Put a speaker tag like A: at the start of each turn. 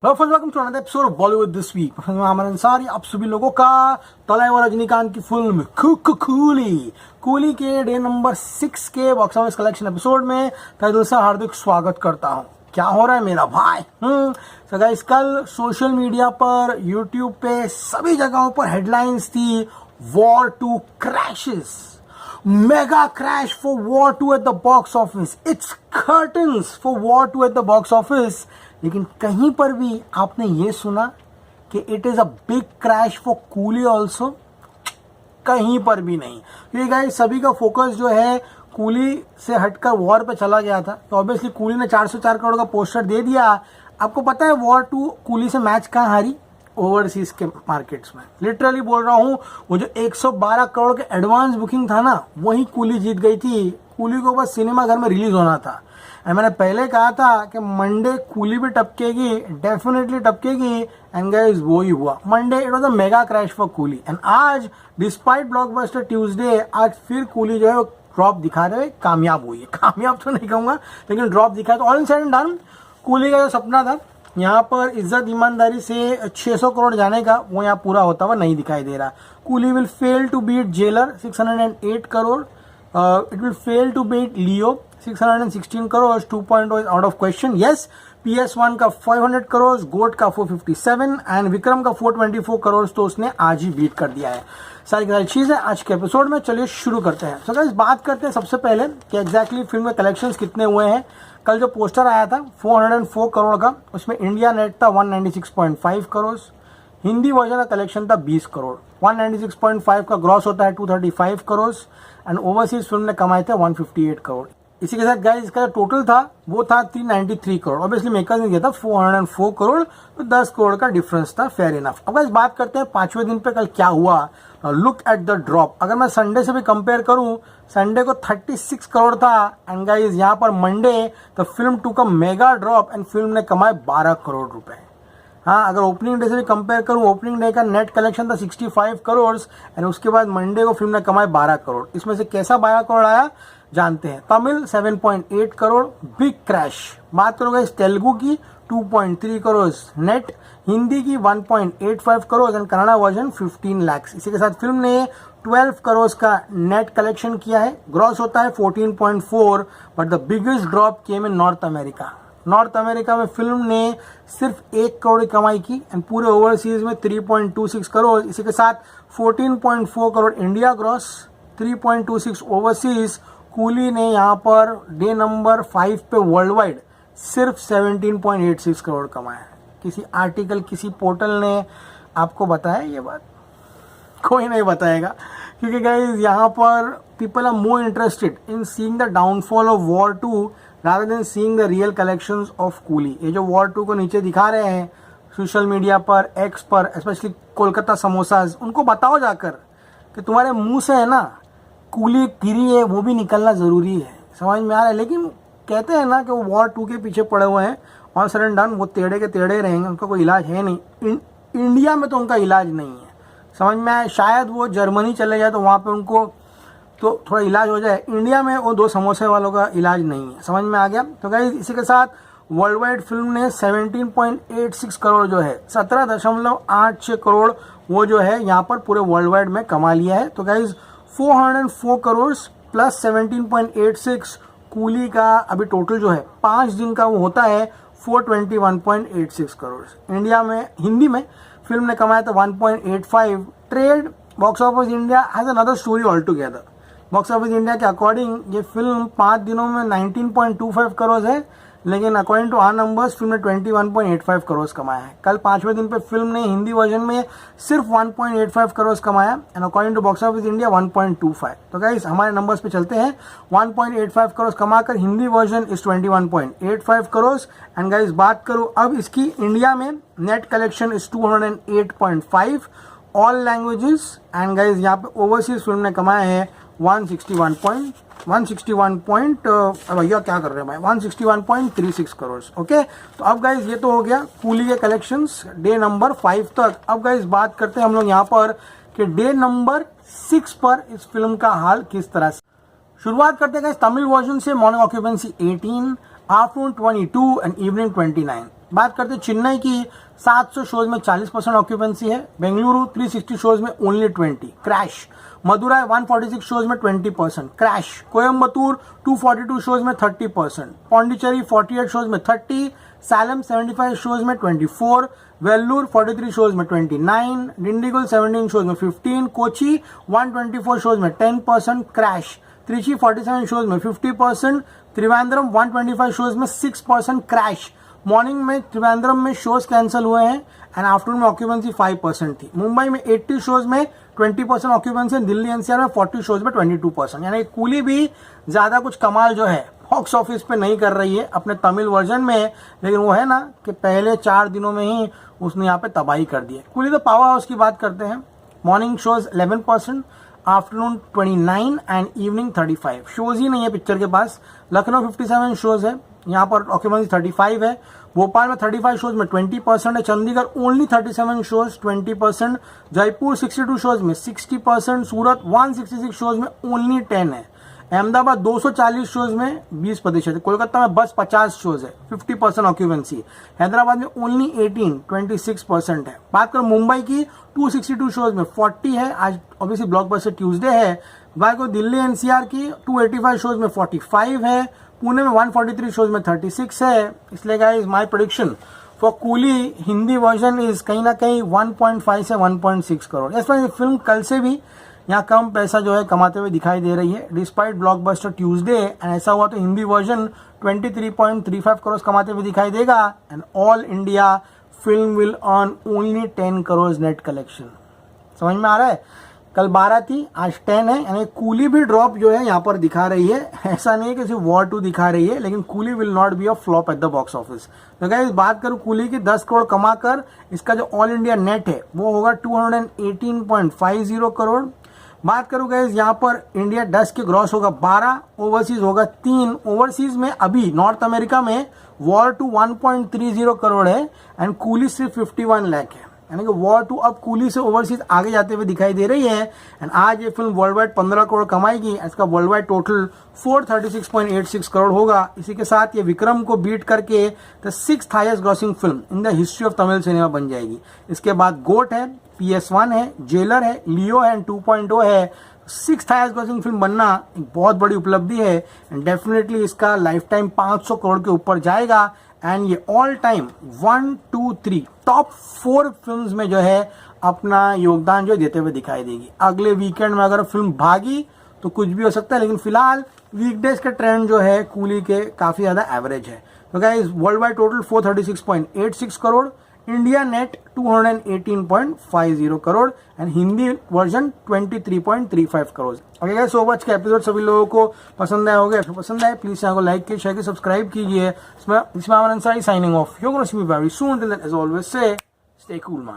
A: Hello friends, welcome to another episode of Bollywood this week. मैं अमर अंसारी आप सभी लोगों का तलैवर रजनीकांत की फिल्म कूली के डे नंबर 6 के बॉक्स ऑफिस कलेक्शन एपिसोड में तहे दिल से हार्दिक स्वागत करता हूं। क्या हो रहा है मेरा भाई? सो गाइस, कल सोशल मीडिया पर, यूट्यूब पे, सभी जगहों पर हेडलाइंस थी war 2 crashes, mega crash for war 2 at the box office, it's curtains for war 2 at the box office. लेकिन कहीं पर भी आपने ये सुना कि it is a big crash for coolie also? कहीं पर भी नहीं। क्योंकि गाइस सभी का फोकस जो है कूली से हटकर वॉर पे चला गया था। तो ऑब्वियसली कूली ने 404 करोड़ का पोस्टर दे दिया। आपको पता है वॉर 2 कूली से मैच कहाँ हारी? ओवरसीज के मार्केट्स में। लिटरली बोल रहा हूँ, वो जो 112 करोड़ के एडवांस बुकिंग था ना, वही कूली जीत गई थी। कूली को बस सिनेमा घर में रिलीज होना था। मैंने पहले कहा था कि मंडे कूली भी टपकेगी, डेफिनेटली टपकेगी, एंड गाइस वो ही हुआ। Monday it was a mega crash for coolie. And आज डिस्पाइट ब्लॉकबस्टर ट्यूसडे, आज फिर कूली जो है ड्रॉप दिखा रहे, कामयाब हुई है। कामयाब तो नहीं कहूंगा, लेकिन ड्रॉप दिखा। तो all said and done, coolie का जो सपना था यहाँ पर इज्जत ईमानदारी से 600 करोड़ जाने का, वो यहाँ पूरा होता हुआ नहीं दिखाई दे रहा। Coolie will fail to beat Jailer 608 crore. It will fail to beat Leo 616 crores, 2.0 is out of question. Yes, PS1 का 500 करोड़, गोट का 457 एंड विक्रम का 424 करोड़ तो उसने आज ही बीट कर दिया है। सारी की सारी चीज़ है आज के एपिसोड में। चलिए शुरू करते हैं। सो गाइस, बात करते हैं सबसे पहले कि एग्जैक्टली फिल्म के कलेक्शंस कितने हुए हैं। कल जो पोस्टर आया था 404 करोड़ का, उसमें इंडिया नेट था 196.5 करोड़, हिंदी वर्जन का कलेक्शन था 20 करोड़। 196.5 का ग्रॉस होता है 235 करोड़ एंड ओवरसीज फिल्म ने कमाए थे 158 करोड़। इसी के साथ गाइस इसका टोटल था वो था 393 करोड़। ऑब्वियसली मेकर्स ने दिया था 404 करोड़, तो 10 करोड़ का डिफरेंस था, फेयर इनफ। अब गाइस बात करते हैं पांचवें दिन पे कल क्या हुआ। Look at the drop. अगर मैं संडे से भी कंपेयर करूं, संडे को 36 करोड़ था एंड गाइस यहाँ पर मंडे द फिल्म टू का मेगा ड्रॉप एंड फिल्म ने कमाए 12 करोड़ रुपए। हाँ, अगर ओपनिंग डे से भी कंपेयर करूं, ओपनिंग डे का नेट कलेक्शन था 65 करोड़ एंड उसके बाद मंडे को फिल्म ने कमाए 12 करोड़। इसमें से कैसा 12 करोड़ आया जानते हैं। Tamil 7.8 crore, big crash. बात करोगे इस तेलुगु की 2.3 करोड़ नेट, हिंदी की 1.85 करोड़ एंड कन्नड़ा वर्जन 15 लाख। इसी के साथ फिल्म ने 12 करोड़ का नेट कलेक्शन किया है। ग्रॉस होता है 14.4, but the biggest drop came in north America. North America में फिल्म ने सिर्फ 1 करोड़ कमाई की एंड पूरे ओवरसीज में 3.26 करोड़। इसी के साथ 14.4 crore India gross, 3.26 overseas. Coolie ने यहाँ पर डे नंबर 5 पे वर्ल्ड वाइड सिर्फ 17.86 करोड़ कमाया। किसी आर्टिकल, किसी पोर्टल ने आपको बताया ये बात? कोई नहीं बताएगा, क्योंकि गाइस यहाँ पर people are more interested in seeing the downfall of War 2 rather than seeing the real collections of Coolie. ये जो वॉर 2 को नीचे दिखा रहे हैं सोशल मीडिया पर, एक्स पर, स्पेशली कोलकाता समोसाज, उनको बताओ जाकर कि तुम्हारे मुंह से है ना कूली गिरी है, वो भी निकलना जरूरी है। समझ में आ रहा है? लेकिन कहते हैं ना कि वो वॉर 2 के पीछे पड़े हुए हैं और सडन डन वो टेढ़े के टेढ़े रहेंगे, उनका कोई इलाज है नहीं। इंडिया में तो उनका इलाज नहीं है। समझ में आया? शायद वो जर्मनी चले जाए तो वहाँ पे उनको तो थोड़ा इलाज हो जाए। इंडिया में वो 2 समोसे वालों का इलाज नहीं है। समझ में आ गया? तो गाइस इसी के साथ वर्ल्ड वाइड फिल्म ने 17.86 करोड़ जो है 17.86 करोड़ वो जो है यहाँ पर पूरे वर्ल्ड वाइड में कमा लिया है। तो गाइस 404 करोड़ प्लस 17.86 कूली का अभी टोटल जो है 5 दिन का वो होता है 421.86 करोड़। इंडिया में हिंदी में फिल्म ने कमाया था 1.85। Trade box office India has another story all together. Box office India के अकॉर्डिंग ये फिल्म 5 दिनों में 19.25 करोड़ है, लेकिन according to our numbers film ने 21.85 करोड़ कमाया है। कल 5वें दिन पे फिल्म ने हिंदी वर्जन में सिर्फ 1.85 करोड़ कमाया and according to box office India 1.25। तो गाइस हमारे नंबर्स पे चलते हैं। 1.85 करोड़ कमाकर हिंदी वर्जन इस 21.85 करोड़। एंड गाइस बात करूं अब इसकी इंडिया में net collection is 208.5 all languages and guys यहाँ पे ओवरसीज फिल्म ने कमाए हैं 161.36 करोड़। ओके, तो अब गाइज ये तो हो गया कूली के कलेक्शंस डे नंबर 5 तक। अब गाइज बात करते हैं हम लोग यहाँ पर कि डे नंबर 6 पर इस फिल्म का हाल किस तरह से। शुरुआत करते हैं गाइज तमिल वर्जन से। Morning occupancy 18, afternoon 22 and evening 29। बात करते हैं चेन्नई की, 700 शोज में 40% ऑक्यूपेंसी है। बेंगलुरु 360 शोज में ओनली 20, क्रैश। मदुराई 146 शोज में 20%, क्रैश। कोयम्बतूर 242 शोज में 30%, पौंडीचेरी 48 शोज में 30, सैलम 75 शोज में 24, वेल्लूर 43 शोज में 29, डिंडीगुल 17 शोज में 15, कोची 124 शोज में 10%, क्रैश। त्रिची 47 शोज में 50%, त्रिवेंद्रम 125 शोज में 6%, क्रैश। मॉर्निंग में त्रिवेंद्रम में शोज कैंसिल हुए हैं एंड आफ्टरनून में ऑक्यूपेंसी 5% थी। मुंबई में 80 शोज में 20% ऑक्यूपेंसी, दिल्ली एनसीआर में 40 शोज में 22%। यानी कूली भी ज्यादा कुछ कमाल जो है बॉक्स ऑफिस पे नहीं कर रही है अपने तमिल वर्जन में, लेकिन वो है ना कि पहले 4 दिनों में ही उसने यहाँ पे तबाही कर दी है। कूली तो पावर हाउस की बात करते हैं, morning shows 11%, afternoon 29 and evening 35। Shows ही नहीं है पिक्चर के पास। लखनऊ 57 शोज है, यहाँ पर ऑक्यूपेंसी 35 है। भोपाल में 35 शोज में 20% है। Chandigarh only 37 shows 20%, Jaipur 62 shows में 60%, सूरत 166 शोज में ओनली 10 है। अहमदाबाद 240 शोज में 20% है। कोलकाता में बस 50 शोज है, 50% ऑक्यूपेंसी। हैदराबाद में ओनली 18, 26% है। बात करो मुंबई की, 262 शोज में 40 है। आज ऑब्वियसली ब्लॉकबस्टर ट्यूसडे है। बात करो दिल्ली एनसीआर की, 285 शोज में 45 है। पुणे में 143 शोज में 36 है। इसलिए guys my prediction for coolie Hindi version is कहीं ना कहीं 1.5 से 1.6 करोड़। इस पर फिल्म कल से भी यहाँ कम पैसा जो है कमाते हुए दिखाई दे रही है डिस्पाइट ब्लॉकबस्टर ट्यूसडे। एंड ऐसा हुआ तो हिंदी वर्जन 23.35 करोड़ कमाते हुए दिखाई देगा and all India film will earn only 10 crore net collection. समझ में आ रहा है? कल 12 थी, आज 10 है। यानी कूली भी ड्रॉप जो है यहाँ पर दिखा रही है। ऐसा नहीं है कि सिर्फ वॉर 2 दिखा रही है, लेकिन coolie will not be a flop at the box office. तो गाइस बात करूं कूली की, 10 करोड़ कमाकर इसका जो ऑल इंडिया नेट है वो होगा 218.50 करोड़। बात करूं गाइस यहाँ पर इंडिया 10 के ग्रॉस होगा 12, ओवरसीज होगा 3। ओवरसीज में अभी नॉर्थ अमेरिका में वॉर 2 1.30 करोड़ है एंड कूली सिर्फ 51 लाख है। यानी कि वॉर 2 अब कूली से ओवरसीज आगे जाते हुए दिखाई दे रही है एंड आज ये फिल्म वर्ल्ड वाइड 15 करोड़ कमाएगी। इसका वर्ल्ड वाइड टोटल 436.86 करोड़ होगा। इसी के साथ ये विक्रम को बीट करके the 6th highest grossing film in the history of Tamil cinema बन जाएगी। इसके बाद गोट है, PS1 है, जेलर है, लियो है, 2.0 है। 6th हाईएस्ट ग्रॉसिंग फिल्म बनना एक बहुत बड़ी उपलब्धि है एंड डेफिनेटली इसका लाइफ टाइम 500 करोड़ के ऊपर जाएगा एंड ये ऑल टाइम 1, 2, 3 टॉप 4 फिल्म्स में जो है अपना योगदान जो देते हुए दिखाई देगी। अगले वीकेंड में अगर फिल्म भागी तो कुछ भी हो सकता है, लेकिन फिलहाल वीकडेज के ट्रेंड जो है कूली के काफी ज्यादा एवरेज है। तो guys world wide total 436.86 crore, India net 218.50 crore and Hindi version 23.35 crore. Okay guys, so much का एपिसोड सभी लोगों को पसंद आया होगा। पसंद आए प्लीज चैनल को लाइक कीजिए, शेयर कीजिए, सब्सक्राइब कीजिए। इसमें Aman Ansari signing off. You gonna see me very soon. Till then as always say stay cool man.